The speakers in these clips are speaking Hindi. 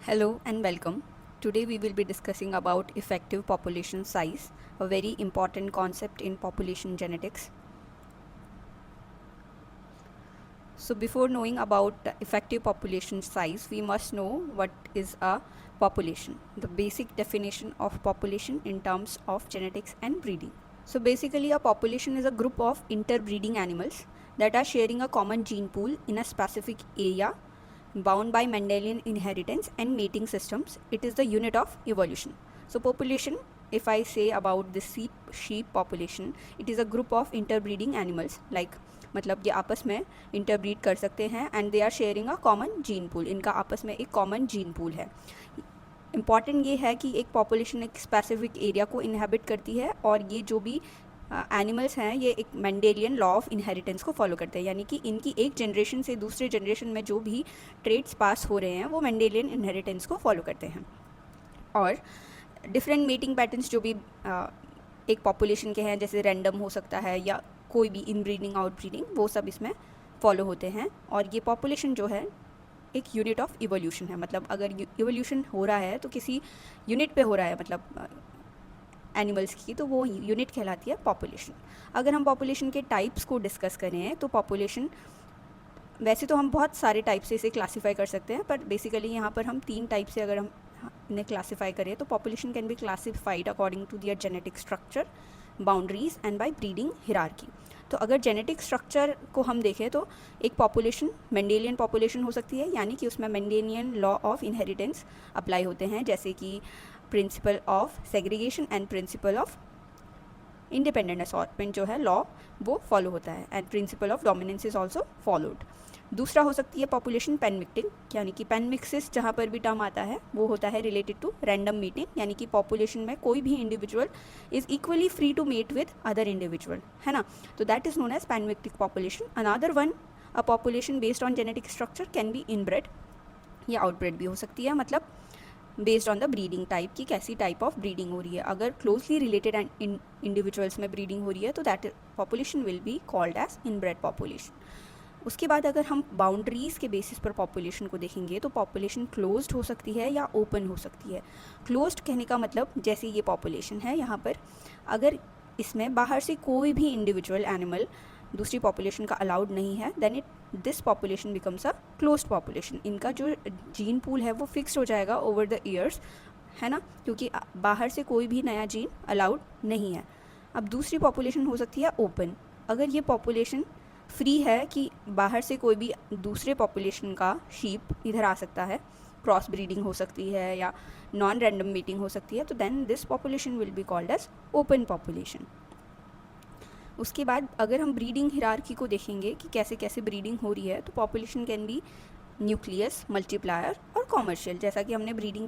Hello and welcome. Today we will be discussing about effective population size, a very important concept in population genetics. So before knowing about the effective population size, we must know what is a population, the basic definition of population in terms of genetics and breeding. So basically a population is a group of interbreeding animals that are sharing a common gene pool in a specific area bound by Mendelian inheritance and mating systems. It is the unit of evolution. So population, if I say about the sheep population, it is a group of interbreeding animals, like मतलब ये आपस में इंटरब्रीड कर सकते हैं and they are sharing a common gene pool. इनका आपस में एक कॉमन जीन पूल है. इम्पॉर्टेंट ये है कि एक पॉपुलेशन एक स्पेसिफिक एरिया को इनहेबिट करती है और ये जो भी एनिमल्स हैं ये एक मेंडेलियन लॉ ऑफ इनहेरिटेंस को फॉलो करते हैं, यानी कि इनकी एक जनरेशन से दूसरे जनरेशन में जो भी ट्रेड्स पास हो रहे हैं वो मेंडेलियन इनहेरिटेंस को फॉलो करते हैं. और डिफरेंट मीटिंग पैटर्न्स जो भी एक पॉपुलेशन के हैं, जैसे रैंडम हो सकता है या कोई भी इनब्रीडिंग आउटब्रीडिंग, वो सब इसमें फॉलो होते हैं. और ये पॉपुलेशन जो है एक यूनिट ऑफ इवोल्यूशन है. मतलब अगर इवोल्यूशन हो रहा है तो किसी यूनिट पे हो रहा है, मतलब एनिमल्स की, तो वो यूनिट कहलाती है पॉपुलेशन. अगर हम पॉपुलेशन के टाइप्स को डिस्कस करें तो पॉपुलेशन, वैसे तो हम बहुत सारे टाइप से इसे क्लासीफाई कर सकते हैं, पर बेसिकली यहाँ पर हम 3 टाइप से अगर हम इन्हें क्लासीफाई करें तो population can be classified according to their genetic structure, boundaries and by breeding hierarchy. तो अगर जेनेटिक स्ट्रक्चर को हम देखें तो एक पॉपुलेशन मेंडेलियन पॉपुलेशन हो सकती है, यानी कि उसमें Mendelian law of inheritance apply होते हैं, जैसे कि principle of segregation and principle of independent assortment जो है लॉ वो फॉलो होता है, and principle of dominance is also followed. दूसरा हो सकती है पॉपुलेशन पैनमिक्टिंग, यानी कि पैनमिक्सिस जहाँ पर भी टर्म आता है वो होता है रिलेटेड टू रैंडम मीटिंग, यानी कि पॉपुलेशन में कोई भी individual is equally free to meet with other individual, है ना. तो that is known as panmictic population. Another one, a population based on genetic structure can be inbred या आउटब्रेड भी हो सकती है, मतलब based on the breeding type की कैसी टाइप ऑफ ब्रीडिंग हो रही है. अगर क्लोजली रिलेटेड इंडिविजुअल्स में ब्रीडिंग हो रही है तो that population will be called as inbred population. उसके बाद अगर हम बाउंड्रीज़ के बेसिस पर पॉपुलेशन को देखेंगे तो पॉपुलेशन क्लोज्ड हो सकती है या ओपन हो सकती है. क्लोज्ड कहने का मतलब, जैसे ये पॉपुलेशन है यहाँ पर, अगर इसमें बाहर से कोई भी इंडिविजुअल एनिमल दूसरी पॉपुलेशन का अलाउड नहीं है, then this population becomes a closed population. इनका जो जीन पूल है वो फिक्स्ड हो जाएगा ओवर द ईयर्स, है ना, क्योंकि बाहर से कोई भी नया जीन अलाउड नहीं है. अब दूसरी पॉपुलेशन हो सकती है ओपन. अगर ये पॉपुलेशन फ्री है कि बाहर से कोई भी दूसरे पॉपुलेशन का शीप इधर आ सकता है, क्रॉस ब्रीडिंग हो सकती है या नॉन रैंडम मीटिंग हो सकती है, तो then this population will be called as open population. उसके बाद अगर हम ब्रीडिंग हिरार्की को देखेंगे कि कैसे कैसे ब्रीडिंग हो रही है, तो population can B nucleus, multiplier और कॉमर्शियल. जैसा कि हमने ब्रीडिंग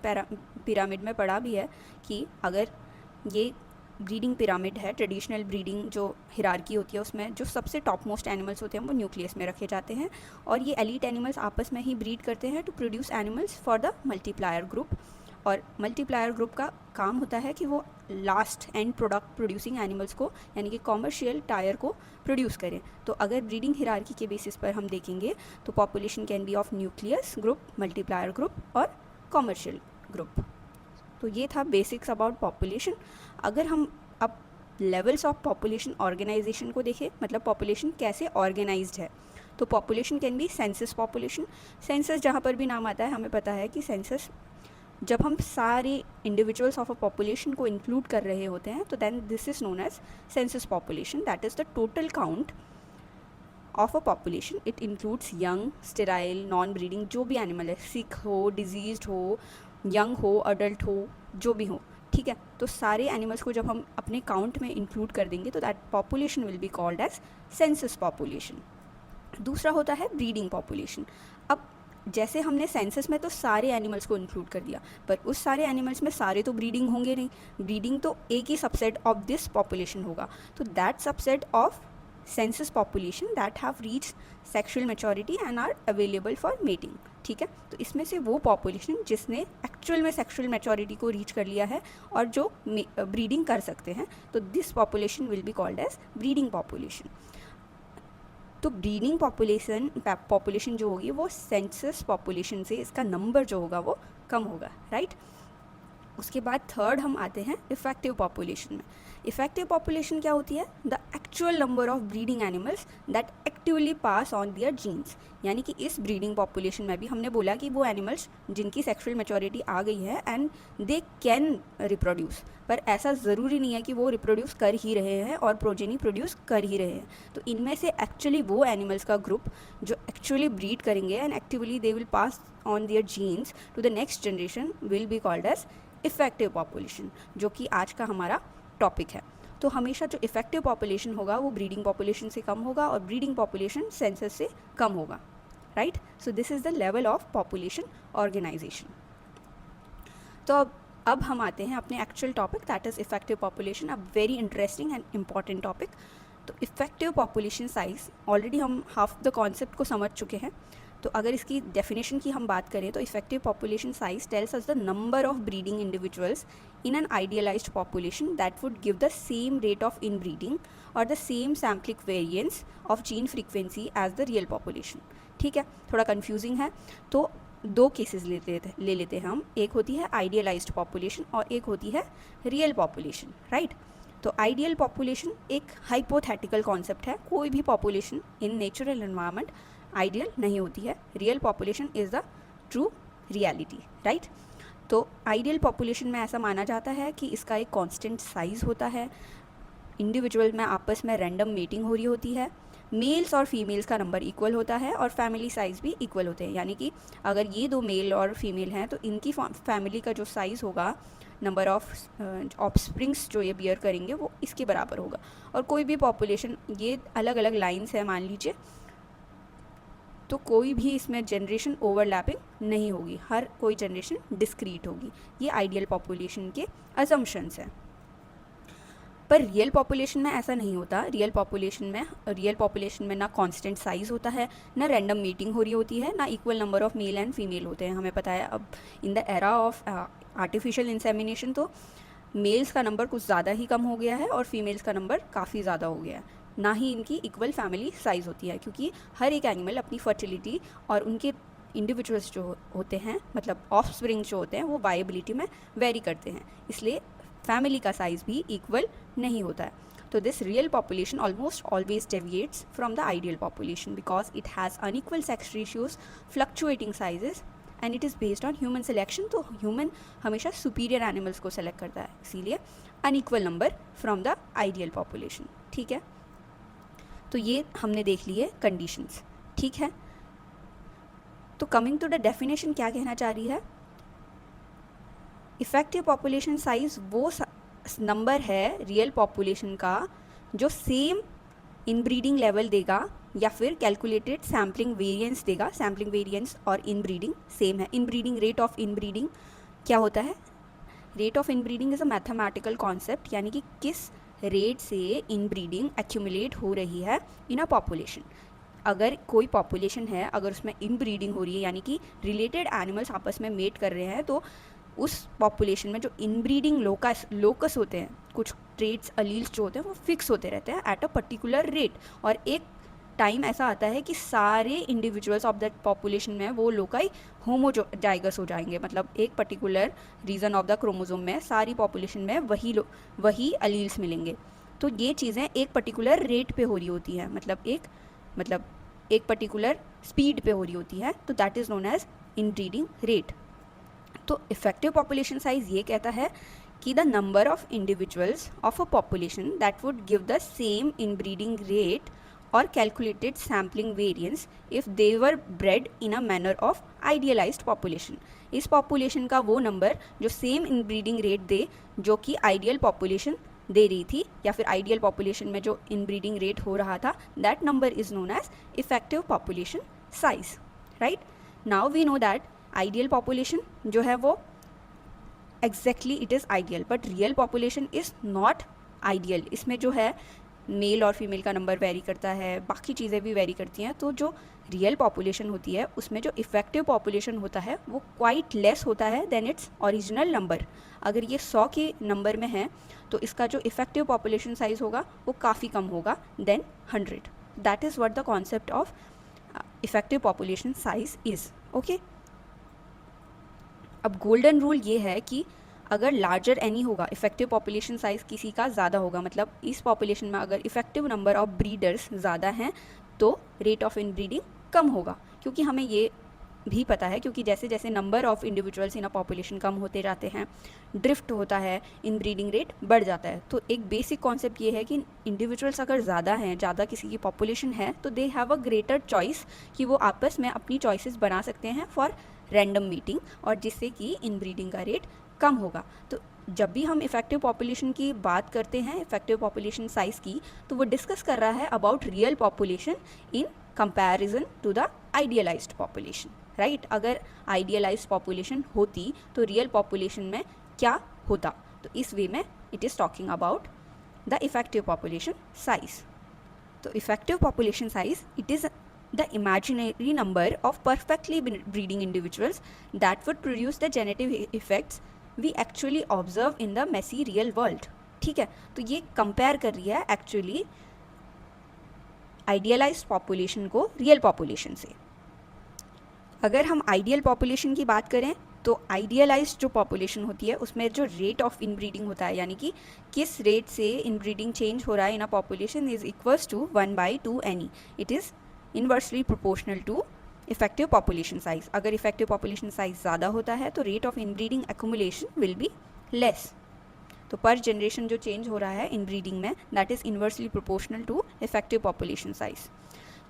पिरामिड में पढ़ा भी है कि अगर ये ब्रीडिंग पिरामिड है, ट्रेडिशनल ब्रीडिंग जो हिरार्की होती है उसमें जो सबसे टॉप मोस्ट एनिमल्स होते हैं वो न्यूक्लियस में रखे जाते हैं, और ये एलीट एनिमल्स आपस में ही ब्रीड करते हैं to produce animals for the multiplier group. और मल्टीप्लायर ग्रुप का काम होता है कि वो last end product producing animals को, यानी कि कॉमर्शियल टायर को प्रोड्यूस करें. तो अगर ब्रीडिंग हिरार्की के बेसिस पर हम देखेंगे तो population can B of nucleus group, multiplier group और कॉमर्शियल ग्रुप. तो ये था बेसिक्स अबाउट पॉपुलेशन. अगर हम अब लेवल्स ऑफ पॉपुलेशन ऑर्गेनाइजेशन को देखें, मतलब पॉपुलेशन कैसे ऑर्गेनाइज्ड है, तो population can B census population. Census जहाँ पर भी नाम आता है हमें पता है कि सेंसस जब हम सारे इंडिविजुअल्स ऑफ अ पॉपुलेशन को इंक्लूड कर रहे होते हैं तो then this is known as census population. That is the total count of a population. It includes young, sterile, non breeding जो भी एनिमल है, सिक हो, डिजीज्ड हो, यंग हो, अडल्ट हो, जो भी हो, ठीक है. तो सारे एनिमल्स को जब हम अपने काउंट में इंक्लूड कर देंगे तो that population will be called as census population. दूसरा होता है ब्रीडिंग पॉपुलेशन. अब जैसे हमने सेंसस में तो सारे एनिमल्स को इंक्लूड कर दिया, पर उस सारे एनिमल्स में सारे तो ब्रीडिंग होंगे नहीं. ब्रीडिंग तो एक ही सबसेट ऑफ दिस पॉपुलेशन होगा. तो that subset of census population that have reach sexual maturity and are available for mating, ठीक है. तो इसमें से वो पॉपुलेशन जिसने एक्चुअल में सेक्शुअल मैच्योरिटी को रीच कर लिया है और जो ब्रीडिंग कर सकते हैं, तो this population will be called as breeding population. तो ब्रीडिंग पॉपुलेशन जो होगी वो सेंसस पॉपुलेशन से इसका नंबर जो होगा वो कम होगा, राइट। उसके बाद थर्ड हम आते हैं इफेक्टिव पॉपुलेशन में। इफेक्टिव पॉपुलेशन क्या होती है? The actual number of breeding animals that actively pass on their genes. यानी कि इस ब्रीडिंग पॉपुलेशन में भी हमने बोला कि वो एनिमल्स जिनकी सेक्सुअल मैच्योरिटी आ गई है एंड दे कैन रिप्रोड्यूस, पर ऐसा ज़रूरी नहीं है कि वो रिप्रोड्यूस कर ही रहे हैं और प्रोजेनी प्रोड्यूस कर ही रहे हैं। तो इनमें से एक्चुअली वो एनिमल्स का ग्रुप जो एक्चुअली ब्रीड करेंगे and actively they will pass on their genes to the next generation will be called as effective population, जो कि आज का हमारा टॉपिक है। तो हमेशा जो इफेक्टिव पॉपुलेशन होगा वो ब्रीडिंग पॉपुलेशन से कम होगा और ब्रीडिंग पॉपुलेशन सेंसस से कम होगा, right. So this is the level of population organization. तो अब हम आते हैं अपने actual topic, that is effective population, a very interesting and important topic. तो इफेक्टिव पॉपुलेशन साइज, ऑलरेडी हम हाफ द कॉन्सेप्ट को समझ चुके हैं। तो अगर इसकी डेफिनेशन की हम बात करें तो effective population size tells us the number of breeding individuals in an idealized population that would give the same rate of inbreeding or the same sampling variance of gene frequency as the real population। ठीक है, थोड़ा कंफ्यूजिंग है। तो दो केसेस ले लेते हैं हम, एक होती है आइडियलाइज्ड पॉपुलेशन और एक होती है रियल पॉपुलेशन, राइट। तो आइडियल पॉपुलेशन एक हाइपोथेटिकल कॉन्सेप्ट है, कोई भी population in natural environment ideal नहीं होती है। Real population is the true reality, right. तो आइडियल पॉपुलेशन में ऐसा माना जाता है कि इसका एक कांस्टेंट साइज़ होता है, इंडिविजुअल में आपस में रैंडम मीटिंग हो रही होती है, मेल्स और फीमेल्स का नंबर इक्वल होता है और फैमिली साइज़ भी इक्वल होते हैं। यानी कि अगर ये दो मेल और फीमेल हैं तो इनकी फैमिली का जो साइज़ होगा, नंबर ऑफ ऑफस्प्रिंग्स जो ये बियर करेंगे वो इसके बराबर होगा। और कोई भी पॉपुलेशन, ये अलग अलग लाइन्स है मान लीजिए, तो कोई भी इसमें जनरेशन ओवरलैपिंग नहीं होगी, हर कोई जनरेशन डिस्क्रीट होगी। ये आइडियल पॉपुलेशन के असम्पशंस हैं। पर रियल पॉपुलेशन में ऐसा नहीं होता। रियल पॉपुलेशन में ना कांस्टेंट साइज़ होता है, ना रैंडम मीटिंग हो रही होती है, ना equal number of male and female होते हैं। हमें पता है अब in the era of artificial insemination तो मेल्स का नंबर कुछ ज़्यादा ही कम हो गया है और फीमेल्स का नंबर काफ़ी ज़्यादा हो गया है। ना ही इनकी इक्वल फैमिली साइज़ होती है, क्योंकि हर एक एनिमल अपनी फर्टिलिटी और उनके इंडिविजुअल्स जो होते हैं, मतलब ऑफस्प्रिंग जो होते हैं, वो वायबिलिटी में वेरी करते हैं, इसलिए फैमिली का साइज़ भी इक्वल नहीं होता है। तो this real population almost always deviates from the ideal population because it has unequal sex ratios, fluctuating sizes and it is based on human selection. तो ह्यूमन हमेशा सुपीरियर एनिमल्स को सेलेक्ट करता है, इसीलिए unequal number from the ideal population, ठीक है। तो ये हमने देख लिए कंडीशंस, ठीक है। तो कमिंग टू द डेफिनेशन, क्या कहना चाह रही है? इफेक्टिव पॉपुलेशन साइज वो नंबर है रियल पॉपुलेशन का जो सेम इनब्रीडिंग लेवल देगा या फिर कैलकुलेटेड सैम्पलिंग वेरिएंस देगा। सैम्पलिंग वेरिएंस और इनब्रीडिंग सेम है। इनब्रीडिंग, रेट ऑफ इनब्रीडिंग क्या होता है? Rate of inbreeding is a mathematical concept, यानी कि किस रेट से इनब्रीडिंग एक्यूमुलेट हो रही है इन अ पॉपुलेशन। अगर कोई पॉपुलेशन है, अगर उसमें इनब्रीडिंग हो रही है, यानी कि रिलेटेड एनिमल्स आपस में मेट कर रहे हैं, तो उस पॉपुलेशन में जो इनब्रीडिंग लोकस होते हैं, कुछ ट्रेट्स, अलील्स जो होते हैं वो फिक्स होते रहते हैं एट अ पर्टिकुलर रेट। और एक टाइम ऐसा आता है कि सारे इंडिविजुअल्स ऑफ दैट पॉपुलेशन में वो लोकाई होमोजाइगस हो जाएंगे, मतलब एक particular region of the chromosome में सारी पॉपुलेशन में वही अलील्स मिलेंगे। तो ये चीज़ें एक पर्टिकुलर रेट पे हो रही होती है, मतलब एक पर्टिकुलर स्पीड पे हो रही होती है, तो that is known as inbreeding rate. तो इफेक्टिव पॉपुलेशन साइज ये कहता है कि the number of individuals of a population that would give the same inbreeding rate और calculated sampling variance if they were bred in a manner of idealized population. इस पॉपुलेशन का वो नंबर जो सेम इनब्रीडिंग रेट दे जो कि आइडियल पॉपुलेशन दे रही थी, या फिर आइडियल पॉपुलेशन में जो इनब्रीडिंग रेट हो रहा था, that number is known as effective population size, right. Now we know that ideal population जो है वो exactly it is ideal, but real population is not ideal. इसमें जो है मेल और फीमेल का नंबर वेरी करता है, बाकी चीज़ें भी वेरी करती हैं। तो जो रियल पॉपुलेशन होती है उसमें जो इफेक्टिव पॉपुलेशन होता है वो क्वाइट लेस होता है देन इट्स ओरिजिनल नंबर। अगर ये 100 के नंबर में है तो इसका जो इफेक्टिव पॉपुलेशन साइज़ होगा वो काफ़ी कम होगा than 100, that is what the concept of effective population size is. Okay, अब गोल्डन रूल ये है कि अगर लार्जर एनी होगा, इफेक्टिव पॉपुलेशन साइज किसी का ज़्यादा होगा, मतलब इस पॉपुलेशन में अगर इफेक्टिव नंबर ऑफ ब्रीडर्स ज़्यादा हैं तो रेट ऑफ इनब्रीडिंग कम होगा। क्योंकि हमें ये भी पता है, क्योंकि जैसे जैसे number of individuals in a population कम होते जाते हैं, ड्रिफ्ट होता है, इनब्रीडिंग रेट बढ़ जाता है। तो एक बेसिक कॉन्सेप्ट ये है कि इंडिविजुअल्स अगर ज़्यादा हैं, ज़्यादा किसी की पॉपुलेशन है, तो they have a greater choice कि वो आपस में अपनी चॉइसेस बना सकते हैं फॉर रैंडम मीटिंग, और जिससे कि इनब्रीडिंग का रेट कम होगा। तो जब भी हम इफेक्टिव पॉपुलेशन की बात करते हैं, इफेक्टिव पॉपुलेशन साइज की, तो वो डिस्कस कर रहा है about real population in comparison to the idealized population, right. अगर आइडियलाइज्ड पॉपुलेशन होती तो रियल पॉपुलेशन में क्या होता, तो इस वे में it is talking about the effective population size. तो effective population size it is the imaginary number of perfectly breeding individuals that would produce the genetic effects we actually observe in the messy real world। ठीक है, तो ये कंपेयर कर रही है एक्चुअली आइडियलाइज्ड पॉपुलेशन को रियल पॉपुलेशन से। अगर हम आइडियल पॉपुलेशन की बात करें तो आइडियलाइज्ड जो पॉपुलेशन होती है उसमें जो रेट ऑफ इनब्रीडिंग होता है, यानी कि किस रेट से इनब्रीडिंग चेंज हो रहा है in a population, is equals to 1/2 NE। It is inversely proportional to effective population size. अगर इफेक्टिव पॉपुलेशन साइज ज़्यादा होता है तो rate of inbreeding accumulation will be less. तो पर जनरेशन जो चेंज हो रहा है इनब्रीडिंग में, that is inversely proportional to effective population size.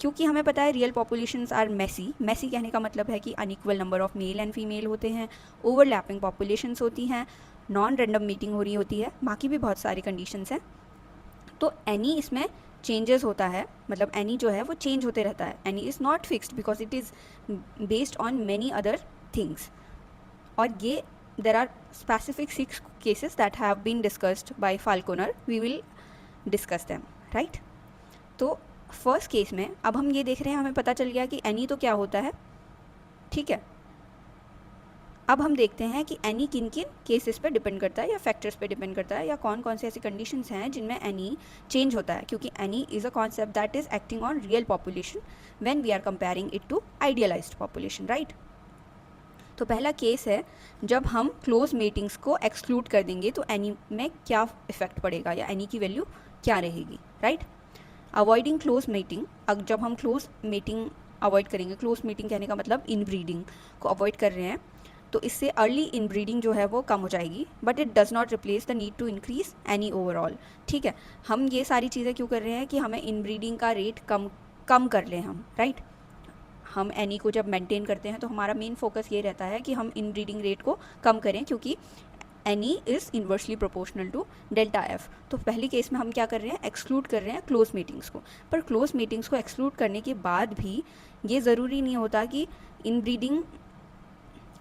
क्योंकि हमें पता है real populations are messy, messy कहने का मतलब है कि unequal number of male and female होते हैं, ओवरलैपिंग पॉपुलेशंस होती हैं, नॉन रैंडम मीटिंग हो रही होती है, बाकी भी बहुत सारी कंडीशंस हैं। तो एनी इसमें चेंजेस होता है, मतलब एनी जो है वो चेंज होते रहता है। N E is not fixed because it is based on many other things. और ये there are specific 6 cases that have been discussed by Falconer, we will discuss them, right. तो फर्स्ट केस में अब हम ये देख रहे हैं, हमें पता चल गया कि एनी तो क्या होता है, ठीक है। अब हम देखते हैं कि एनी किन किन केसेस पे डिपेंड करता है या फैक्टर्स पे डिपेंड करता है, या कौन कौन से ऐसी कंडीशंस हैं जिनमें एनी चेंज होता है। क्योंकि N e is a concept that is acting on real population when we are comparing it to idealized population, right. तो पहला केस है जब हम क्लोज मीटिंग्स को एक्सक्लूड कर देंगे तो एनी में क्या इफेक्ट पड़ेगा या एनी की वैल्यू क्या रहेगी, राइट। अवॉइडिंग क्लोज मीटिंग, अब जब हम क्लोज मीटिंग अवॉइड करेंगे, क्लोज मीटिंग कहने का मतलब इनब्रीडिंग को अवॉइड कर रहे हैं, तो इससे अर्ली इनब्रीडिंग जो है वो कम हो जाएगी, but it does not replace the need to increase N e overall. ठीक है, हम ये सारी चीज़ें क्यों कर रहे हैं कि हमें इनब्रीडिंग का रेट कम कर लें हम, राइट। हम एनी को जब मेंटेन करते हैं तो हमारा मेन फोकस ये रहता है कि हम इनब्रीडिंग रेट को कम करें, क्योंकि N e is inversely proportional to delta F. तो पहले केस में हम क्या कर रहे हैं, एक्सक्लूड कर रहे हैं क्लोज मीटिंग्स को। पर क्लोज मीटिंग्स को एक्सक्लूड करने के बाद भी ये ज़रूरी नहीं होता कि इनब्रीडिंग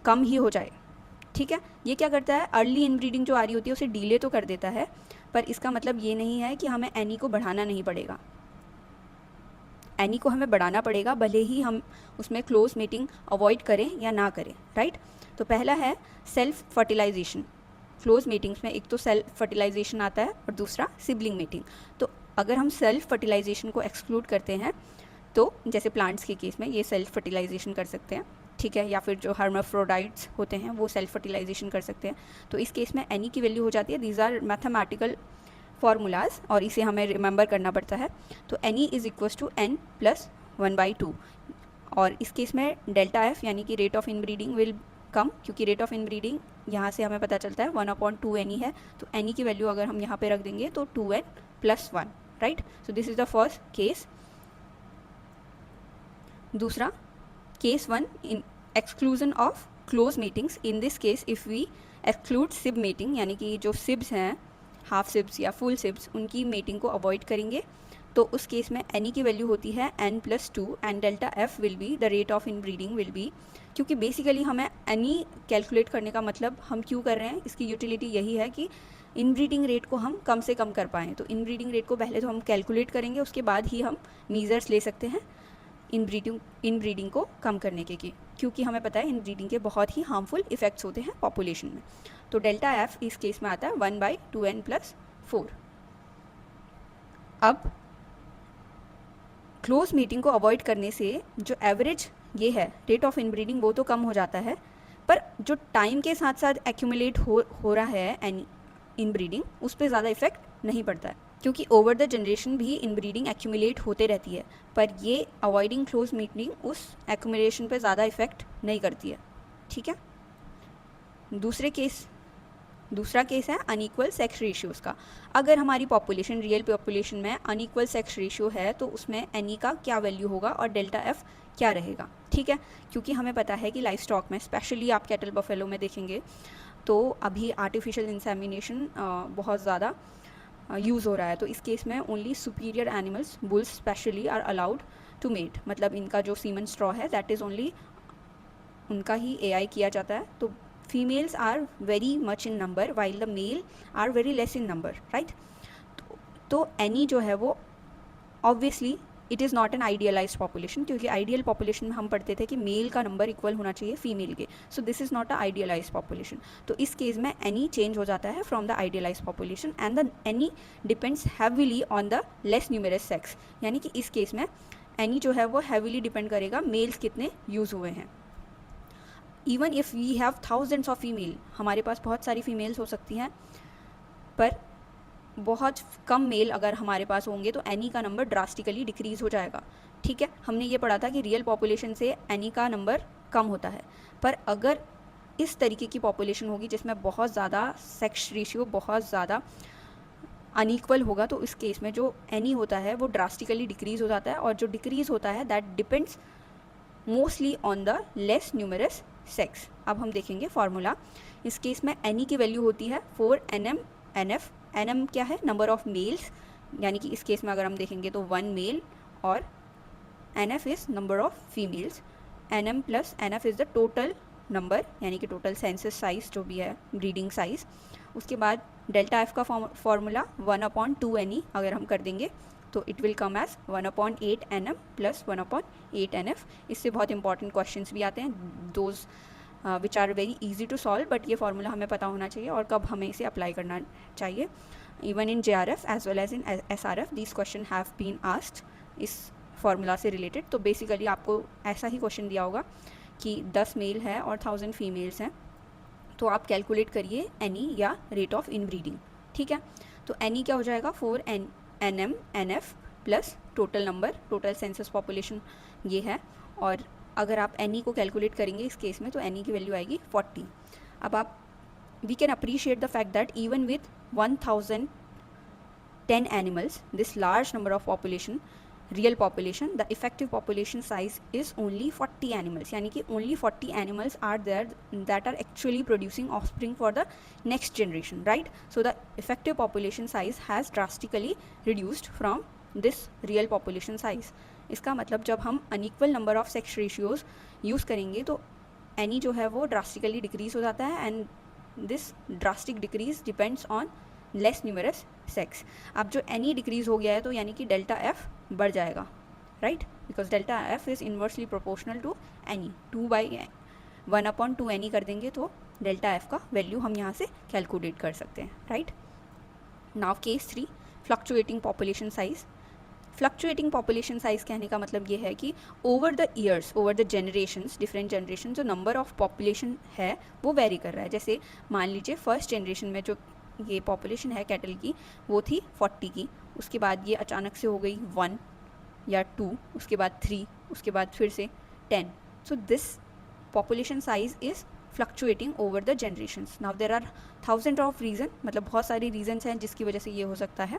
कम ही हो जाए, ठीक है। ये क्या करता है, अर्ली इनब्रीडिंग जो आ रही होती है उसे डिले तो कर देता है, पर इसका मतलब ये नहीं है कि हमें एनी को बढ़ाना नहीं पड़ेगा। एनी को हमें बढ़ाना पड़ेगा, भले ही हम उसमें क्लोज मीटिंग अवॉइड करें या ना करें, राइट। तो पहला है सेल्फ फर्टिलाइजेशन। क्लोज मीटिंग्स में एक तो सेल्फ फर्टिलाइजेशन आता है और दूसरा सिबलिंग मीटिंग। तो अगर हम सेल्फ फर्टिलाइजेशन को एक्सक्लूड करते हैं तो जैसे प्लांट्स के केस में ये सेल्फ फर्टिलाइजेशन कर सकते हैं, ठीक है, या फिर जो हर्माफ्रोडाइट्स होते हैं वो सेल्फ फर्टिलाइजेशन कर सकते हैं। तो इस केस में एनी की वैल्यू हो जाती है, दीज आर मैथमेटिकल फार्मूलाज और इसे हमें रिमेंबर करना पड़ता है। तो N e is equals to n plus 1/2, और इस केस में डेल्टा एफ यानी कि रेट ऑफ इनब्रीडिंग विल कम, क्योंकि रेट ऑफ इनब्रीडिंग यहाँ से हमें पता चलता है 1/2 एनी है। तो एनी की वैल्यू अगर हम यहाँ पे रख देंगे तो 2n plus 1, right. So this is the first case. दूसरा case 1 in exclusion of close meetings. In this case if we exclude sib meeting, यानी कि जो सिब्स हैं, हाफ सिब्स या फुल सिब्स, उनकी मीटिंग को अवॉइड करेंगे, तो उस केस में एनी की वैल्यू होती है n plus 2 and delta F will be the rate of inbreeding will be. क्योंकि बेसिकली हमें एनी कैलकुलेट करने का मतलब हम क्यों कर रहे हैं, इसकी यूटिलिटी यही है कि इनब्रीडिंग रेट को हम कम से कम कर पाएँ। तो इनब्रीडिंग रेट को पहले तो हम कैलकुलेट करेंगे, उसके बाद ही हम मीजर्स ले सकते हैं इनब्रीडिंग को कम करने के, क्योंकि हमें पता है इनब्रीडिंग के बहुत ही हार्मफुल इफेक्ट्स होते हैं पॉपुलेशन में। तो डेल्टा एफ इस केस में आता है 1/2n प्लस 4। अब क्लोज मीटिंग को अवॉइड करने से जो एवरेज ये है रेट ऑफ इनब्रीडिंग वो तो कम हो जाता है, पर जो टाइम के साथ साथ एक्यूमुलेट हो रहा है एनी इनब्रीडिंग उस पर ज़्यादा इफेक्ट नहीं पड़ता है, क्योंकि ओवर द जनरेशन भी इनब्रीडिंग एक्यूमुलेट होते रहती है, पर ये अवॉइडिंग क्लोज मीटिंग उस एक्यूमुलेशन पे ज़्यादा इफेक्ट नहीं करती है। ठीक है। दूसरा केस है अनइक्वल सेक्स रेशियोज़ का। अगर हमारी पॉपुलेशन रियल पॉपुलेशन में अनइक्वल सेक्स रेशियो है तो उसमें एनी का क्या वैल्यू होगा और डेल्टा एफ क्या रहेगा। ठीक है, क्योंकि हमें पता है कि लाइफ स्टॉक में स्पेशली आप कैटल बफेलो में देखेंगे तो अभी आर्टिफिशियल इंसेमिनेशन बहुत ज़्यादा यूज़ हो रहा है, तो इस केस में only superior animals bulls specially are allowed to mate, मतलब इनका जो सीमन स्ट्रॉ है दैट इज़ ओनली उनका ही एआई किया जाता है। तो females are very much in number while the male are very less in number, right. तो एनी जो है वो obviously it is not an idealise population, क्योंकि आइडियल पॉपुलेशन में हम पढ़ते थे कि मेल का नंबर इक्वल होना चाहिए फीमेल के, so this is not a idealise population. तो इस केस में एनी चेंज हो जाता है from the idealise population and the NE depends heavily on the less numerous sex, यानी कि इस केस में एनी जो है वो हैवीली डिपेंड करेगा मेल्स कितने यूज़ हुए हैं। Even if we have thousands of female, हमारे पास बहुत सारी फीमेल्स हो सकती हैं, पर बहुत कम मेल अगर हमारे पास होंगे तो एनी का नंबर ड्रास्टिकली डिक्रीज़ हो जाएगा। ठीक है, हमने ये पढ़ा था कि रियल पॉपुलेशन से एनी का नंबर कम होता है, पर अगर इस तरीके की पॉपुलेशन होगी जिसमें बहुत ज़्यादा सेक्स रेशियो बहुत ज़्यादा अनइक्वल होगा तो इस केस में जो एनी होता है वो ड्रास्टिकली डिक्रीज़ हो जाता है, और जो डिक्रीज़ होता है that depends mostly on the less numerous sex. अब हम देखेंगे फार्मूला। इस केस में एनी की वैल्यू होती है 4 NF। NM क्या है? नंबर ऑफ मेल्स, यानी कि इस केस में अगर हम देखेंगे तो 1 मेल, और NF is number of females. NM plus NF is the total number, यानी कि टोटल सेंसस साइज जो भी है, ब्रीडिंग साइज। उसके बाद डेल्टा एफ का फॉर्मूला 1/2 NE अगर हम कर देंगे तो it will come as 1/8 NM plus 1/8 NF। इससे बहुत इंपॉर्टेंट क्वेश्चंस भी आते हैं, those which are very easy to solve, but ये फार्मूला हमें पता होना चाहिए और कब हमें इसे अप्लाई करना चाहिए। Even in JRF as well as in SRF this question have been asked इस फार्मूला से रिलेटेड। तो बेसिकली आपको ऐसा ही क्वेश्चन दिया होगा कि 10 मेल है और 1000 फीमेल्स हैं, तो आप कैलकुलेट करिए एनी या रेट ऑफ इनब्रीडिंग। ठीक है, तो एनी क्या हो जाएगा 4 NM NF plus total number, total census population ये है, और अगर आप एनी को कैलकुलेट करेंगे इस केस में तो एनी की वैल्यू आएगी 40। अब आप we can appreciate the fact that even with 1010 animals this large number of population real population the effective population size is only 40 animals, यानी कि only 40 animals are there that are actually producing offspring for the next generation, right. So the effective population size has drastically reduced from this real population size. इसका मतलब जब हम unequal number of sex ratios use करेंगे तो एनी जो है वो ड्रास्टिकली डिक्रीज़ हो जाता है, and this drastic decrease depends on less numerous sex. अब जो एनी डिक्रीज़ हो गया है तो यानी कि डेल्टा एफ बढ़ जाएगा, right, because delta F is inversely proportional to NE. 2/1/2 NE कर देंगे तो डेल्टा एफ का वैल्यू हम यहाँ से कैलकुलेट कर सकते हैं, right. Now case 3 fluctuating population size. Fluctuating population size कहने का मतलब ये है कि over the years, over the generations, different generation जो नंबर ऑफ पॉपुलेशन है वो वेरी कर रहा है। जैसे मान लीजिए फर्स्ट जनरेशन में जो ये पॉपुलेशन है कैटल की वो थी 40 की, उसके बाद ये अचानक से हो गई 1 या 2, उसके बाद 3, उसके बाद फिर से 10। So this population size is fluctuating over the generations. Now there are thousand of reason, मतलब बहुत सारी रीजन्स हैं जिसकी वजह से ये हो सकता है।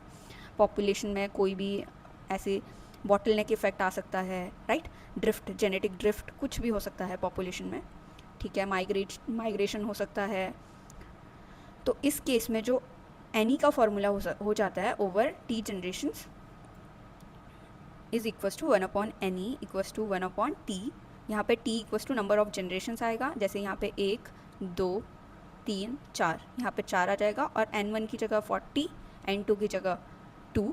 पॉपुलेशन में कोई भी ऐसे बॉटल नेक इफेक्ट आ सकता है, राइट, ड्रिफ्ट, जेनेटिक ड्रिफ्ट, कुछ भी हो सकता है पॉपुलेशन में। ठीक है, माइग्रेशन हो सकता है। तो इस केस में जो एनी का फॉर्मूला हो जाता है over T generations is equals to 1/NE equals to 1/T। यहाँ पे T equals to number of generations आएगा, जैसे यहाँ पे 1 2 3 4, यहाँ पे 4 आ जाएगा, और N1 की जगह 40, N2 की जगह 2।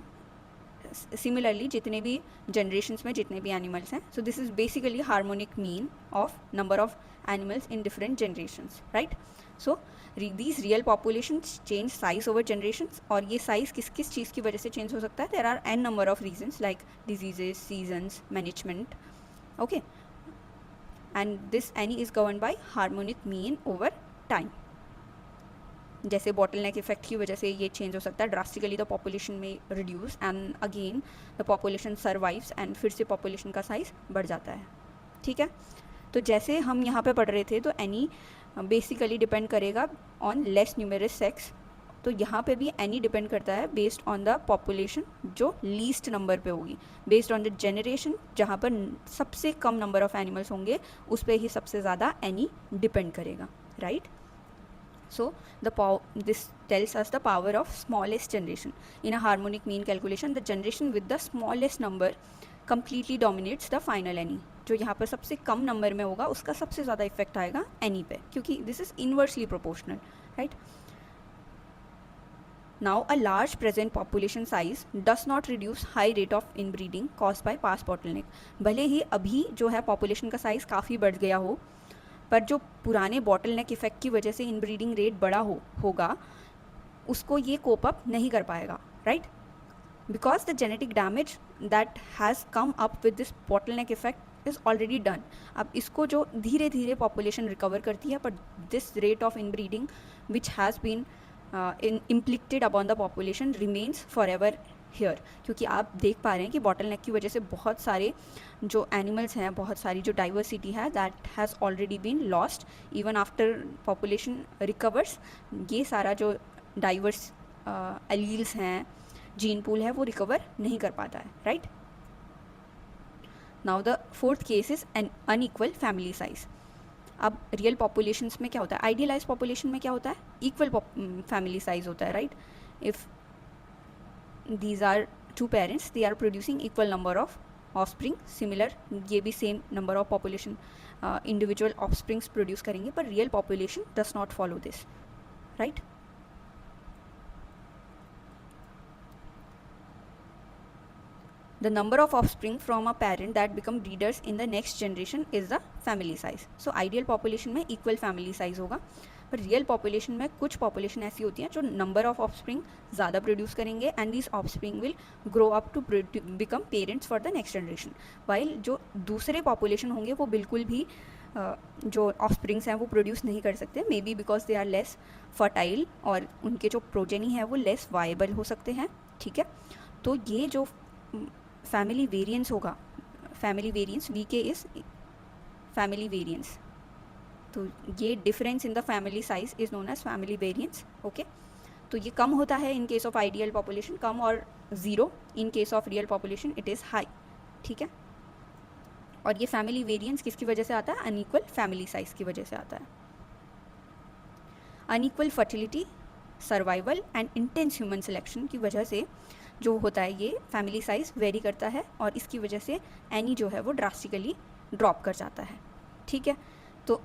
सिमिलरली जितने भी जनरेशन्स में जितने भी एनिमल्स हैं, सो this is basically harmonic mean of number of animals in different generations, right? So these real populations change size over generations, और ये size किस किस चीज़ की वजह से change हो सकता है? There are n number of reasons like diseases, seasons, management, okay, and this any is governed by harmonic mean over time. जैसे बॉटलनेक इफेक्ट की वजह से ये चेंज हो सकता है ड्रास्टिकली, द पॉपुलेशन में reduce and again the population survives and फिर से पॉपुलेशन का साइज बढ़ जाता है, ठीक है। तो जैसे हम यहाँ पे पढ़ रहे थे, तो एनी बेसिकली डिपेंड करेगा ऑन लेस न्यूमरस सेक्स, तो यहाँ पे भी एनी डिपेंड करता है बेस्ड ऑन द पॉपुलेशन जो लीस्ट नंबर पे होगी, बेस्ड ऑन द जनरेशन जहाँ पर सबसे कम नंबर ऑफ एनिमल्स होंगे उस पर ही सबसे ज़्यादा एनी डिपेंड करेगा, right. So this tells us the power of smallest generation. In a harmonic mean calculation, the generation with the smallest number completely dominates the final any. जो यहाँ पर सबसे कम नंबर में होगा उसका सबसे ज़्यादा इफेक्ट आएगा any पे, क्योंकि this is inversely proportional, right? Now a large present population size does not reduce high rate of inbreeding caused by past bottleneck. भले ही अभी जो है population का size काफ़ी बढ़ गया हो, पर जो पुराने बॉटलनेक इफेक्ट की वजह से इनब्रीडिंग रेट बड़ा होगा उसको ये कोप अप नहीं कर पाएगा, right, because the genetic damage that has come up with this bottleneck effect is already done. अब इसको जो धीरे धीरे पॉपुलेशन रिकवर करती है, but this rate of inbreeding which has been implicated upon the population remains forever here. क्योंकि आप देख पा रहे हैं कि बॉटलनेक की वजह से बहुत सारे जो एनिमल्स हैं, बहुत सारी जो डाइवर्सिटी है that has already been lost even after population recovers. ये सारा जो डाइवर्स एलील्स हैं, जीन पूल है, वो रिकवर नहीं कर पाता है, right. Now the fourth case is an unequal family size. अब रियल पॉपुलेशंस में क्या होता है, आइडियलाइज पॉपुलेशन में क्या होता है, इक्वल फैमिली साइज होता है, right. If these are two parents, they are producing equal number of offspring, similar ये भी same number of population individual offsprings produce करेंगे, पर real population does not follow this, right. The number of offspring from a parent that become breeders in the next generation is the family size. So ideal population में equal family size होगा, पर रियल पॉपुलेशन में कुछ पॉपुलेशन ऐसी होती हैं जो नंबर ऑफ ऑफस्प्रिंग ज़्यादा प्रोड्यूस करेंगे and this offspring will grow up to become parents for the next generation. While जो दूसरे पॉपुलेशन होंगे वो बिल्कुल भी जो ऑफस्प्रिंग्स हैं वो प्रोड्यूस नहीं कर सकते, may be because they are less fertile और उनके जो प्रोजेनी है वो लेस वायबल हो सकते हैं, ठीक है. तो ये जो फैमिली वेरिएंस होगा, family variance V K is family variance, तो ये difference in the family size is known as family variance, okay. तो ये कम होता है in case of ideal population, कम और zero. In case of real population it is high, ठीक है. और ये फैमिली वेरिएंस किसकी वजह से आता है, अनइक्वल फैमिली साइज की वजह से आता है. Unequal fertility, survival and intense human selection की वजह से जो होता है ये फैमिली साइज वेरी करता है, और इसकी वजह से एनी जो है वो ड्रास्टिकली ड्रॉप कर जाता है, ठीक है. तो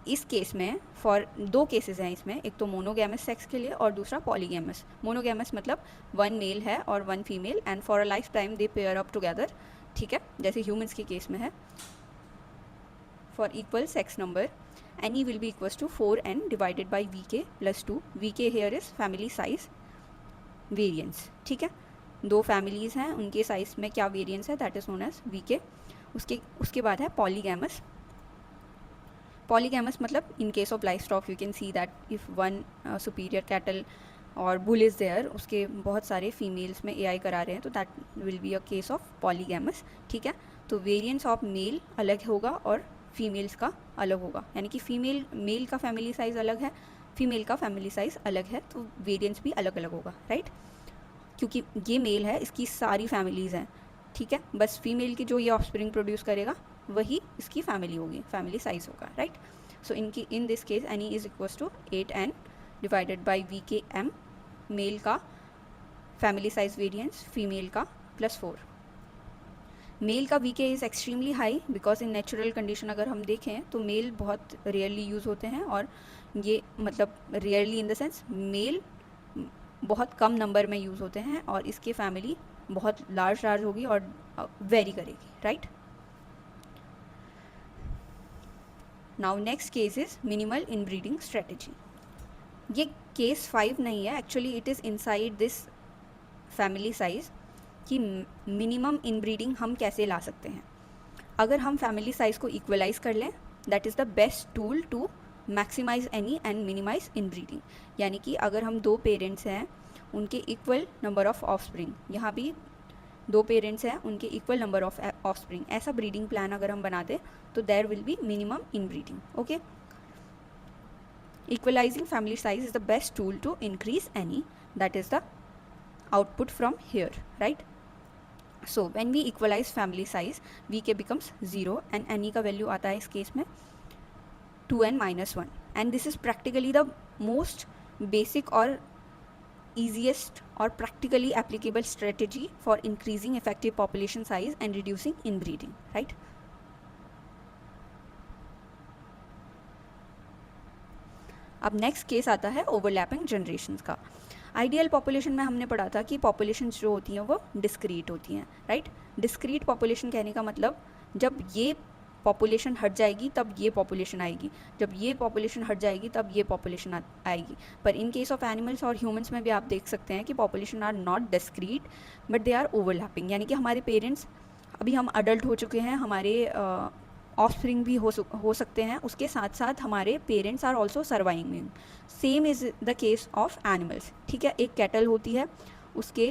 इस केस में फॉर दो केसेस हैं इसमें, एक तो मोनोगैमस सेक्स के लिए और दूसरा पॉलीगैमस. मोनोगैमस मतलब वन मेल है और one female and for a lifetime they pair up together, ठीक है, जैसे ह्यूमंस के केस में है. For equal sex number NE will be equals to 4n divided by VK plus 2. VK here is family size variance, ठीक है. दो फैमिलीज़ हैं, उनके साइज में क्या वेरिएंस है, that is known as VK. उसके बाद है पॉलीगैमस. पॉलीगैमस मतलब in case of livestock you can see that if one superior cattle और बुल इज़ देयर, उसके बहुत सारे फीमेल्स में एआई करा रहे हैं, तो that will be a case of polygamous, ठीक है. तो वेरिएंस ऑफ मेल अलग होगा और फीमेल्स का अलग होगा, यानी कि मेल का फैमिली साइज़ अलग है, फीमेल का फैमिली साइज़ अलग है, तो वेरिएंस भी अलग अलग होगा, राइट. क्योंकि ये मेल है, इसकी सारी फैमिलीज़ हैं, ठीक है, बस फीमेल की जो ये ऑफस्प्रिंग प्रोड्यूस करेगा वही इसकी फैमिली होगी, फैमिली साइज होगा, right. So in this case NE is equals to 8n divided by VKM. Male का फैमिली साइज वेरिएंस, फीमेल का +4. मेल का VK is extremely high because in natural condition अगर हम देखें तो मेल बहुत रेयरली यूज़ होते हैं, और ये मतलब rarely in the sense male बहुत कम नंबर में यूज़ होते हैं, और इसकी फैमिली बहुत लार्ज होगी और वेरी करेगी, right. Now next case is minimal inbreeding strategy. ये केस 5 नहीं है, actually it is inside this family size कि मिनिमम इनब्रीडिंग हम कैसे ला सकते हैं. अगर हम फैमिली साइज को इक्वलाइज कर लें, that is the best tool to maximise NE and minimise inbreeding. यानी कि अगर हम 2 पेरेंट्स हैं, उनके इक्वल नंबर ऑफ ऑफस्प्रिंग, यहाँ भी 2 पेरेंट्स हैं, उनके इक्वल नंबर ऑफ ऑफस्प्रिंग, ऐसा ब्रीडिंग प्लान अगर हम बना दें तो there will be minimum inbreeding. Okay, equalizing family size is the best tool to increase any, that is the output from here, right? So when we equalize family size, vk becomes 0 and any का value आता है इस केस में 2n minus 1, and this is practically the most basic or easiest or practically applicable strategy for increasing effective population size and reducing inbreeding, right? अब नेक्स्ट केस आता है ओवरलैपिंग जनरेशन्स का. आइडियल पॉपुलेशन में हमने पढ़ा था कि पॉपुलेशंस जो होती हैं वो डिस्क्रीट होती हैं, राइट? डिस्क्रीट पॉपुलेशन कहने का मतलब जब ये पॉपुलेशन हट जाएगी तब ये पॉपुलेशन आएगी, जब ये पॉपुलेशन हट जाएगी तब ये पॉपुलेशन आएगी. पर इन केस ऑफ एनिमल्स और ह्यूमंस में भी आप देख सकते हैं कि population are not discrete but they are overlapping. यानी कि हमारे पेरेंट्स, अभी हम अडल्ट हो चुके हैं, हमारे ऑफस्प्रिंग भी हो सकते हैं, उसके साथ साथ हमारे parents are also surviving. Same is the case of animals. ठीक है, एक कैटल होती है, उसके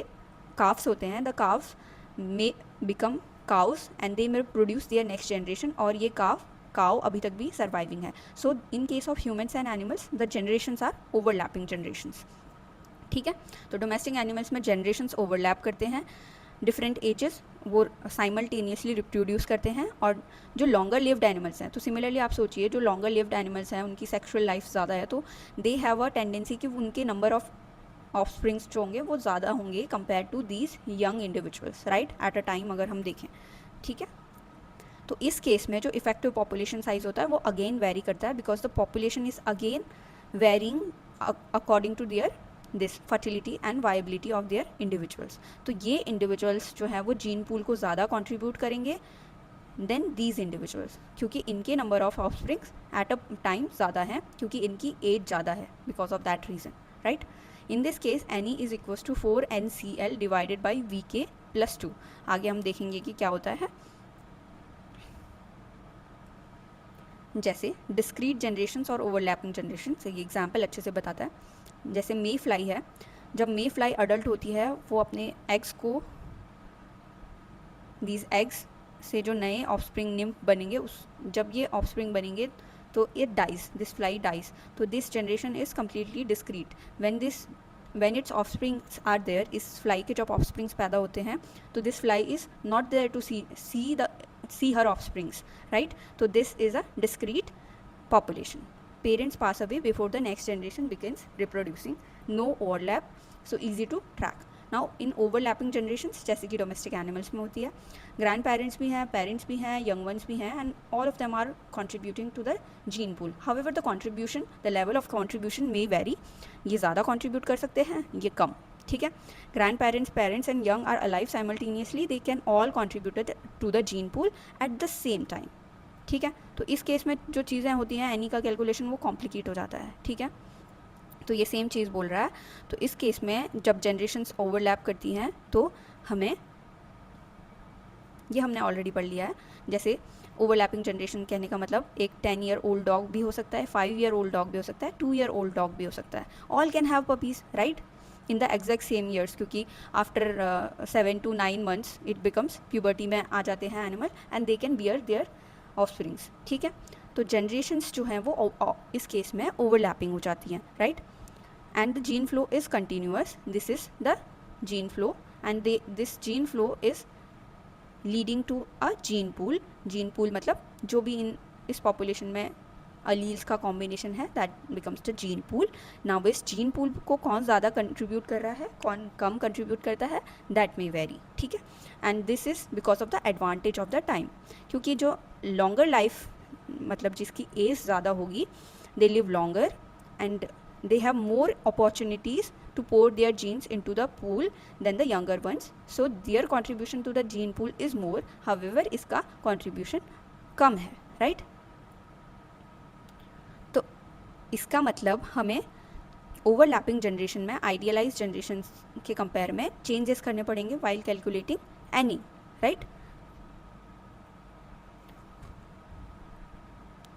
काफ्स होते हैं, the calves may become cows and they may produce their next generation, और ये काउ अभी तक भी सर्वाइविंग है. So in case of humans and animals the generations are overlapping generations. ठीक है, तो डोमेस्टिक एनिमल्स में जनरेशन्स ओवरलैप करते हैं, डिफरेंट एजेस वो साइमल्टेनियसली रिप्रोड्यूस करते हैं. और जो लॉन्गर लिव्ड एनिमल्स हैं, तो सिमिलरली आप सोचिए जो लॉन्गर लिव्ड एनिमल्स हैं उनकी सेक्सुअल लाइफ ज़्यादा है, तो दे हैव अ टेंडेंसी कि उनके नंबर ऑफ ऑफस्प्रिंग्स जो होंगे वो ज़्यादा होंगे compare to these young individuals, right, at a time अगर हम देखें. ठीक है, तो इस केस में जो इफेक्टिव पॉपुलेशन साइज होता है वो अगेन वेरी करता है, because the population is again varying according to their this fertility and viability of their individuals. तो ये इंडिविजुअल्स जो है वो जीन पूल को ज़्यादा कंट्रीब्यूट करेंगे देन दीज इंडिविजुअल्स, क्योंकि इनके number of offsprings at a time ज़्यादा हैं, क्योंकि इनकी एज ज़्यादा है, because of that reason, right. In this case NE is equals to 4NCl divided by VK plus 2. आगे हम देखेंगे कि क्या होता है. जैसे डिस्क्रीट जनरेशन्स और ओवरलैपिंग जनरेशन से ये एग्जाम्पल अच्छे से बताता है. जैसे मे फ्लाई है, जब मे फ्लाई अडल्ट होती है वो अपने एग्स को, दीज एग्स से जो नए ऑफस्प्रिंग निम्फ बनेंगे, उस जब ये ऑफस्प्रिंग बनेंगे तो it dies, this fly dies. तो this generation is completely discrete. When it's offsprings are there, इस फ्लाई के जब ऑफस्प्रिंग्स पैदा होते हैं तो this fly is not there to see her offsprings, right. तो this is a discrete population. Parents pass away before the next generation begins reproducing. No overlap, so easy to track. Now in overlapping generations, जैसे कि domestic animals में होती है, grandparents भी हैं, parents भी हैं, young ones भी हैं, and all of them are contributing to the gene pool. However, the level of contribution may vary. ये ज़्यादा contribute कर सकते हैं, ये कम. ठीक है, grandparents, parents and young are alive simultaneously. They can all contribute to the gene pool at the same time. ठीक है, तो इस केस में जो चीज़ें होती हैं एनी का कैलकुलेशन वो कॉम्प्लिकेट हो जाता है. ठीक है, तो ये सेम चीज़ बोल रहा है. तो इस केस में जब जनरेशन्स ओवरलैप करती हैं तो हमें, ये हमने ऑलरेडी पढ़ लिया है. जैसे ओवरलैपिंग जनरेशन कहने का मतलब एक 10 ईयर ओल्ड डॉग भी हो सकता है, 5 ईयर ओल्ड डॉग भी हो सकता है, 2 ईयर ओल्ड डॉग भी हो सकता है. All can have puppies, right, in the exact same years, क्योंकि after 7 to 9 months it becomes puberty में आ जाते हैं animal and they can bear their offsprings. ठीक है, तो जनरेशन्स जो हैं वो इस केस में ओवरलैपिंग हो जाती हैं, right. And the gene flow is continuous. This is the gene flow and this gene flow is leading to a gene pool. Gene pool मतलब जो भी इस पॉपुलेशन में अलील्स का कॉम्बिनेशन है, that becomes the gene pool. Now इस जीन पूल को कौन ज़्यादा कंट्रीब्यूट कर रहा है, कौन कम कंट्रीब्यूट करता है, दैट मे वेरी. ठीक है, and this is because of the advantage of the time, क्योंकि जो लॉन्गर लाइफ मतलब जिसकी एज ज़्यादा होगी, they live longer and they have more opportunities to pour their genes into the pool than the younger ones, so their contribution to the gene pool is more. However, इसका contribution कम है, right. इसका मतलब हमें ओवरलैपिंग जनरेशन में आइडियलाइज जनरेशन के कंपेयर में चेंजेस करने पड़ेंगे वाइल कैलकुलेटिंग एनी, राइट।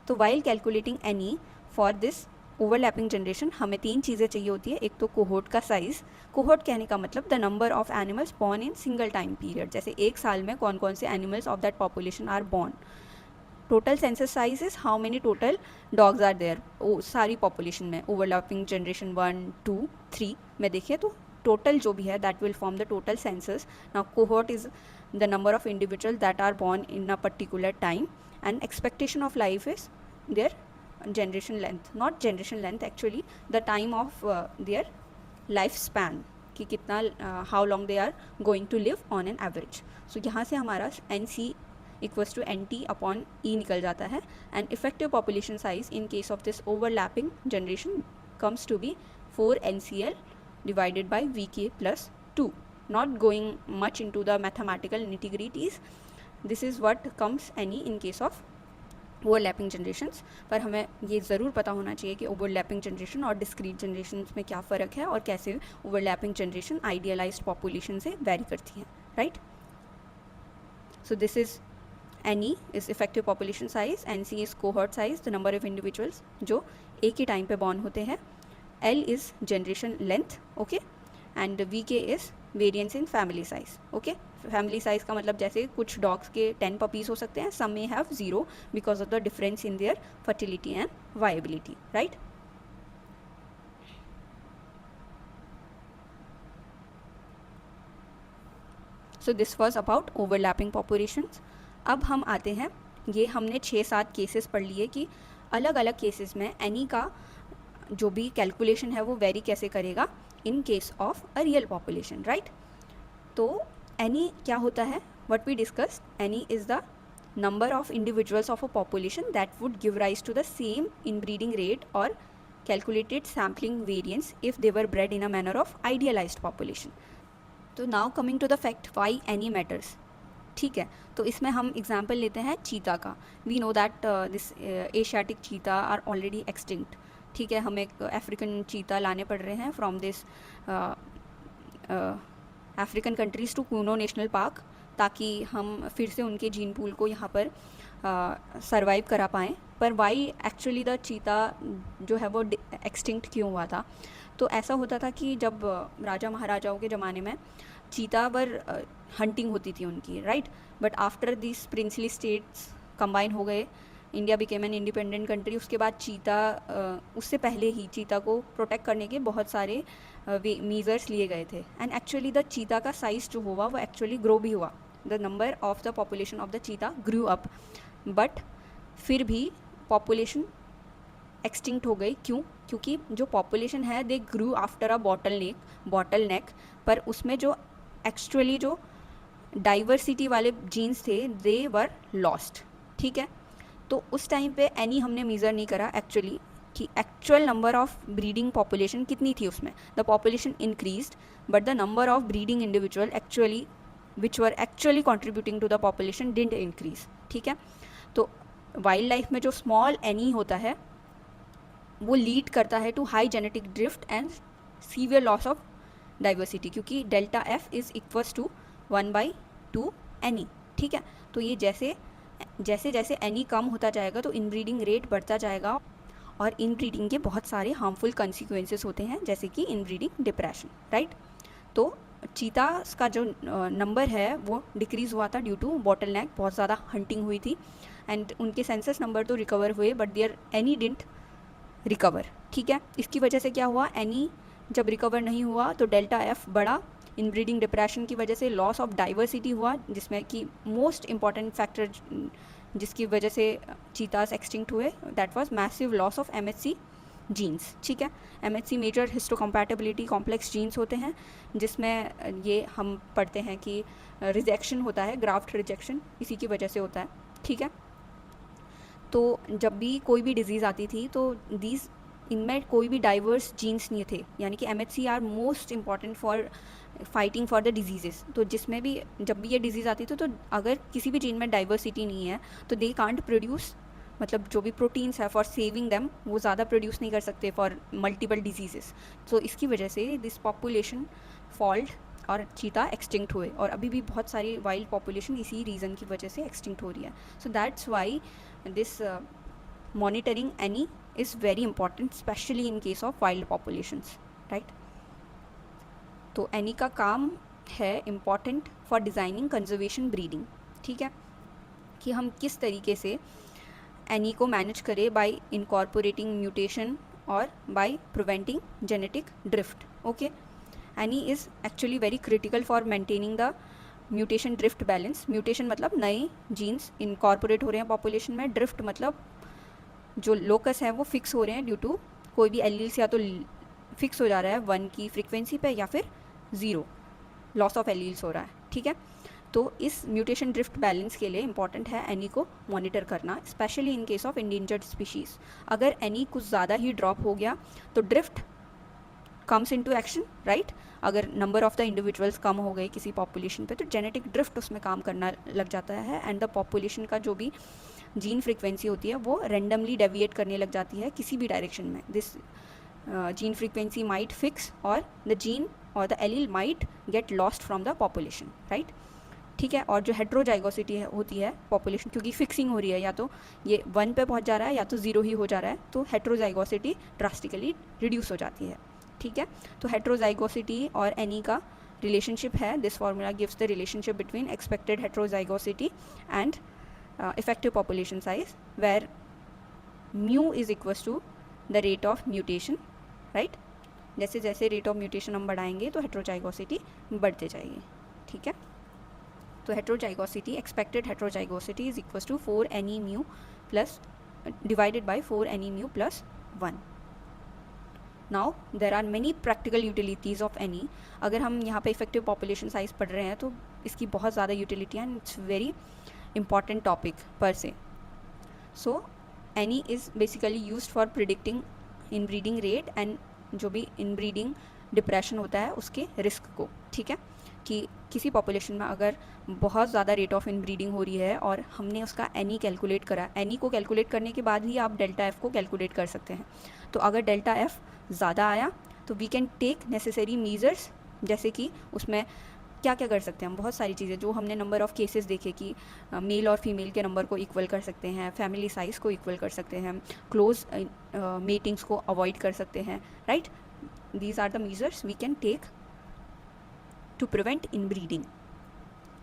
तो while calculating any for this overlapping generation हमें 3 चीज़ें चाहिए होती है। एक तो कोहोर्ट का साइज़, कोहोर्ट कहने का मतलब the number of animals born in single time period, जैसे एक साल में कौन कौन से animals of that population are born. Total census size is how many total dogs are there, सारी पॉपुलेशन में ओवरलैपिंग जनरेशन 1 2 3 में देखिए तो टोटल जो भी है that will form the total census. Now cohort is the number of individual that are born in a particular time and expectation of life is there generation length, not generation length actually, the time of their lifespan कि कितना how long they are going to live on an average. so यहाँ से हमारा NC equals to NT upon E निकल जाता है and effective population size in case of this overlapping generation comes to be 4 NCL divided by VK plus 2. Not going much into the mathematical nitty-gritties, this is what comes NE in case of overlapping generations. पर हमें ये ज़रूर पता होना चाहिए कि ओवरलैपिंग जनरेशन और डिस्क्रीट जनरेशन में क्या फ़र्क है और कैसे ओवरलैपिंग जनरेशन आइडियलाइज्ड पॉपुलेशन से वेरी करती है, right. So this is NE is effective population size, N C is cohort size, the number of individuals जो एक ही टाइम पे बॉर्न होते हैं, L is generation length, okay, and V K is variance in family size, okay. Family size का मतलब जैसे कुछ डॉग्स के 10 पपीज़ हो सकते हैं, सम में have 0 because of the difference in their fertility and viability, right. So this was about overlapping populations. अब हम आते हैं, ये हमने 6-7 केसेस पढ़ लिए कि अलग अलग केसेस में एनी का जो भी कैलकुलेशन है वो वेरी कैसे करेगा in case of a real population, right. तो एनी क्या होता है, what we discuss, NE is the number of individuals of a population that would give rise to the same inbreeding rate or calculated sampling variance if they were bred in a manner of idealized population. तो now coming to the fact why any matters, ठीक है। तो इसमें हम एग्जाम्पल लेते हैं चीता का। We know that this Asiatic cheetah are already extinct, ठीक है। हमें अफ्रीकन चीता लाने पड़ रहे हैं from this African countries to Kuno national park, ताकि हम फिर से उनके जीन पूल को यहाँ पर सरवाइव करा पाएँ। पर वाई एक्चुअली द चीता जो है वो एक्सटिंक्ट क्यों हुआ था, तो ऐसा होता था कि जब राजा महाराजाओं के ज़माने में चीता पर हंटिंग होती थी उनकी, right. But after this princely states combine हो गए, India became an independent country, उसके बाद चीता उससे पहले ही चीता को प्रोटेक्ट करने के बहुत सारे मीज़र्स लिए गए थे एंड एक्चुअली द चीता का साइज़ जो हुआ वो एक्चुअली ग्रो भी हुआ, the number of the population of the चीता ग्रू अप, बट फिर भी पॉपुलेशन एक्सटिंक्ट हो गई। क्यों? क्योंकि जो पॉपुलेशन है दे ग्रू आफ्टर अ बॉटल नेक, पर उसमें जो एक्चुअली जो डाइवर्सिटी वाले जीन्स थे दे वर लॉस्ट, ठीक है। तो उस टाइम पे एनी हमने मेज़र नहीं करा एक्चुअली कि actual number of breeding population कितनी थी उसमें। The population increased but the number of breeding individual actually which were actually contributing to the population didn't increase, ठीक है। तो वाइल्ड लाइफ में जो स्मॉल एनी होता है वो लीड करता है to high genetic drift and severe loss of diversity, क्योंकि delta F is equals to 1/2 N E, ठीक है। तो ये जैसे जैसे एनी कम होता जाएगा तो इनब्रीडिंग रेट बढ़ता जाएगा और इनब्रीडिंग के बहुत सारे हार्मफुल कंसिक्वेंसेस होते हैं, जैसे कि इनब्रीडिंग डिप्रेशन, राइट। तो चीता का जो नंबर है वो डिक्रीज़ हुआ था ड्यू टू बॉटल नेक, बहुत ज़्यादा हंटिंग हुई थी एंड उनके सेंसस नंबर तो रिकवर हुए but their NE didn't recover, ठीक है। इसकी वजह से क्या हुआ, एनी जब रिकवर नहीं हुआ तो डेल्टा एफ बढ़ा, इनब्रीडिंग डिप्रेशन की वजह से लॉस ऑफ डाइवर्सिटी हुआ, जिसमें कि मोस्ट इम्पॉर्टेंट फैक्टर जिसकी वजह से चीतास एक्सटिंक्ट हुए that was massive loss of MHC genes, ठीक है। MHC major histocompatibility complex genes होते हैं, जिसमें ये हम पढ़ते हैं कि रिजेक्शन होता है, ग्राफ्ट रिजेक्शन इसी की वजह से होता है, ठीक है। तो जब भी कोई भी डिजीज़ आती थी तो इनमें कोई भी डाइवर्स जीन्स नहीं थे, यानी कि MHC are most important for fighting for the diseases. तो जिसमें भी जब भी ये डिजीज़ आती थी तो अगर किसी भी जीन में डाइवर्सिटी नहीं है तो दे कांट प्रोड्यूस मतलब जो भी प्रोटीन्स है फॉर सेविंग देम वो ज़्यादा प्रोड्यूस नहीं कर सकते फॉर मल्टीपल डिजीजेस। तो इसकी वजह से दिस पॉपुलेशन फॉल्ट और चीता एक्सटिंक्ट हुए, और अभी भी बहुत सारी वाइल्ड पॉपुलेशन इसी रीज़न की वजह से एक्सटिंक्ट हो रही है। So that's why this monitoring any is very important, especially in case of wild populations, right? तो any का काम है important for designing conservation breeding, ठीक है, कि हम किस तरीके से any को मैनेज करें by incorporating mutation और by preventing genetic drift. Okay, any is actually very critical for maintaining the mutation drift balance. mutation मतलब नए genes incorporate हो रहे हैं population में, drift मतलब जो लोकस है वो फिक्स हो रहे हैं ड्यू टू कोई भी एलील्स या तो फिक्स हो जा रहा है 1 की फ्रीक्वेंसी पे या फिर 0 लॉस ऑफ एलील्स हो रहा है, ठीक है। तो इस म्यूटेशन ड्रिफ्ट बैलेंस के लिए इंपॉर्टेंट है एनी को मॉनिटर करना, specially in case of endangered species. अगर एनी कुछ ज़्यादा ही ड्रॉप हो गया तो drift comes into action, right. अगर नंबर ऑफ द इंडिविजुअल्स कम हो गए किसी पॉपुलेशन पे तो जेनेटिक ड्रिफ्ट उसमें काम करना लग जाता है, एंड द पॉपुलेशन का जो भी जीन फ्रीक्वेंसी होती है वो रेंडमली डेविएट करने लग जाती है किसी भी डायरेक्शन में। This gene frequency might fix और द जीन और the allele might get lost from the population, right, ठीक है। और जो हेट्रोजाइगोसिटी होती है पॉपुलेशन, क्योंकि फिक्सिंग हो रही है, या तो ये 1 पे पहुंच जा रहा है या तो 0 ही हो जा रहा है, तो हेट्रोजाइगोसिटी ड्रास्टिकली रिड्यूस हो जाती है, ठीक है। तो हेट्रोजाइगोसिटी और एनी का रिलेशनशिप है, this formula gives the relationship between expected heterozygosity and effective population size, where mu is equals to the rate of mutation, right। जैसे जैसे रेट ऑफ म्यूटेशन हम बढ़ाएंगे तो हेट्रोजाइगोसिटी बढ़ते जाएगी, ठीक है। तो heterozygosity, expected heterozygosity is equals to 4 NE mu plus divided by 4 NE mu plus 1। Now there are many practical utilities of NE. अगर हम यहाँ पे इफेक्टिव पॉपुलेशन साइज पढ़ रहे हैं तो इसकी बहुत ज़्यादा यूटिलिटी है, and it's very important topic per se. So any is basically used for predicting inbreeding rate and जो भी inbreeding डिप्रेशन होता है उसके रिस्क को, ठीक है, कि किसी पॉपुलेशन में अगर बहुत ज़्यादा रेट ऑफ इनब्रीडिंग हो रही है और हमने उसका एनी कैलकुलेट करा, एनी को कैलकुलेट करने के बाद ही आप डेल्टा एफ को कैलकुलेट कर सकते हैं। तो अगर डेल्टा एफ ज़्यादा आया तो we can take necessary measures, जैसे कि उसमें क्या क्या कर सकते हैं हम, बहुत सारी चीज़ें जो हमने नंबर ऑफ़ केसेस देखे कि मेल और फीमेल के नंबर को इक्वल कर सकते हैं, फैमिली साइज़ को इक्वल कर सकते हैं, क्लोज मीटिंग्स को अवॉइड कर सकते हैं, right. These are the measures we can take to prevent inbreeding.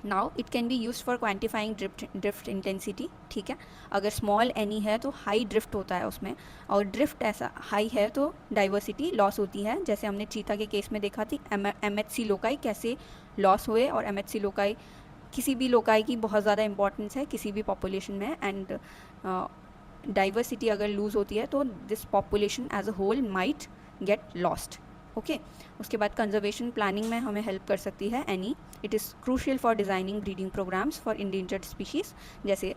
Now it can be use for quantifying drift intensity, ठीक है। अगर स्मॉल एनी है तो हाई ड्रिफ्ट होता है उसमें, और ड्रिफ्ट ऐसा हाई है तो डाइवर्सिटी लॉस होती है, जैसे हमने चीता के केस में देखा थी MHC लोकाई कैसे लॉस हुए, और MHC लोकाई किसी भी लोकाई की बहुत ज़्यादा इंपॉर्टेंस है किसी भी पॉपुलेशन में, एंड डाइवर्सिटी अगर लूज़ होती है तो this population as a whole might get lost, okay. उसके बाद कंजर्वेशन प्लानिंग में हमें हेल्प कर सकती है NE. It is crucial for designing breeding programmes for endangered species. जैसे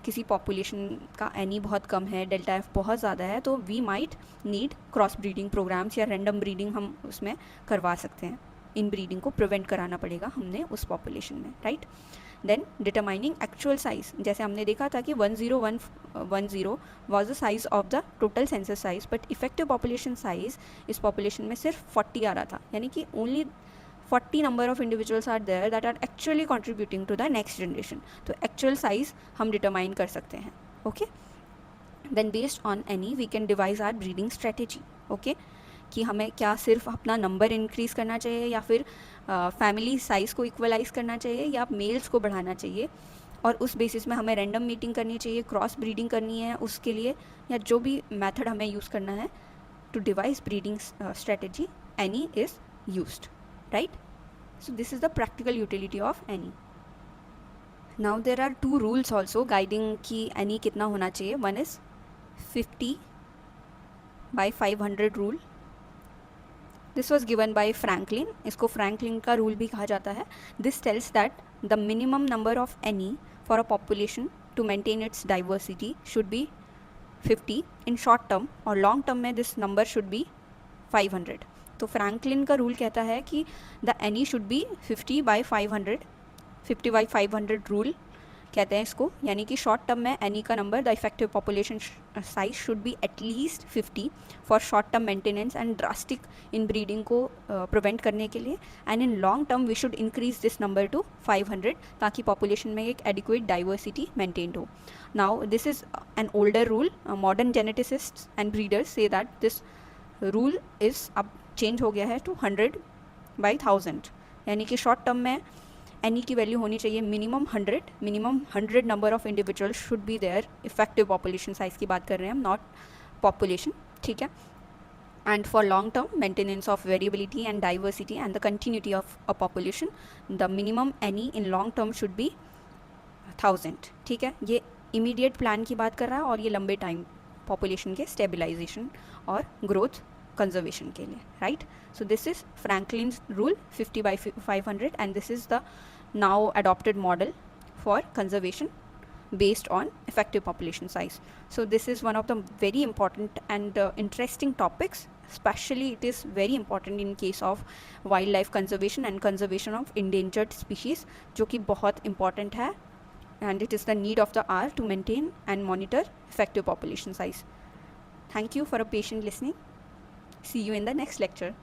किसी पॉपुलेशन का एनी बहुत कम है, डेल्टा एफ बहुत ज़्यादा है, तो we might need cross breeding programmes या रैंडम ब्रीडिंग हम उसमें करवा सकते हैं। इन ब्रीडिंग को प्रिवेंट कराना पड़ेगा हमने उस पॉपुलेशन में, right. Then determining actual size, जैसे हमने देखा था कि 10110 was the size of the total census size, but effective population size इस पॉपुलेशन में सिर्फ 40 आ रहा था, यानी कि only 40 number of individuals are there that are actually contributing to the next generation. तो एक्चुअल साइज हम डिटरमाइन कर सकते हैं, okay. Then based on N E we can devise our breeding strategy, okay, कि हमें क्या सिर्फ अपना नंबर इंक्रीज़ करना चाहिए या फिर फैमिली साइज़ को इक्वलाइज करना चाहिए या मेल्स को बढ़ाना चाहिए, और उस बेसिस में हमें रैंडम मीटिंग करनी चाहिए, क्रॉस ब्रीडिंग करनी है उसके लिए, या जो भी मेथड हमें यूज़ करना है to devise breeding strategy, N E is used, right. So this is the practical utility of N E. Now there are 2 rules also guiding कि एनी कितना होना चाहिए। One is 50/500 rule. This was given by Franklin, इसको फ्रैंकलिन का रूल भी कहा जाता है। This tells that the minimum number of N E for a population to maintain its diversity should be 50 in short term, और लॉन्ग टर्म में दिस नंबर शुड बी 500। तो फ्रैंकलिन का रूल कहता है कि the N E should be 50/500 rule कहते हैं इसको, यानी कि शॉर्ट टर्म में एनी का number, the effective population size should be at least 50 for short term maintenance and drastic inbreeding को प्रिवेंट करने के लिए, and in long term we should increase this number to 500 ताकि पॉपुलेशन में एक एडिक्वेट डाइवर्सिटी मेंटेन्ड हो. Now this is an older rule. Modern geneticists and breeders say that this rule is अब चेंज हो गया है टू 100/1000, यानी कि शॉर्ट टर्म में एनी की वैल्यू होनी चाहिए minimum 100 number of individual should be there. Effective population size की बात कर रहे हैं हम, नॉट पॉपुलेशन, ठीक है. And for long term maintenance of variability and diversity and the continuity of a population, the minimum any in long term should be 1000, ठीक है. ये इमीडिएट प्लान की बात कर रहा है और ये लंबे टाइम पॉपुलेशन के स्टेबिलाइजेशन और ग्रोथ कंजर्वेशन के लिए, right. So this is फ्रैंकलिन्स rule 50/500 and this is the now adopted model for conservation based on effective population size. So this is one of the very important and interesting topics, especially it is very important in case of wildlife conservation and conservation of endangered species, जो कि बहुत important है, and it is the need of the hour to maintain and monitor effective population size. Thank you for a patient listening. See you in the next lecture.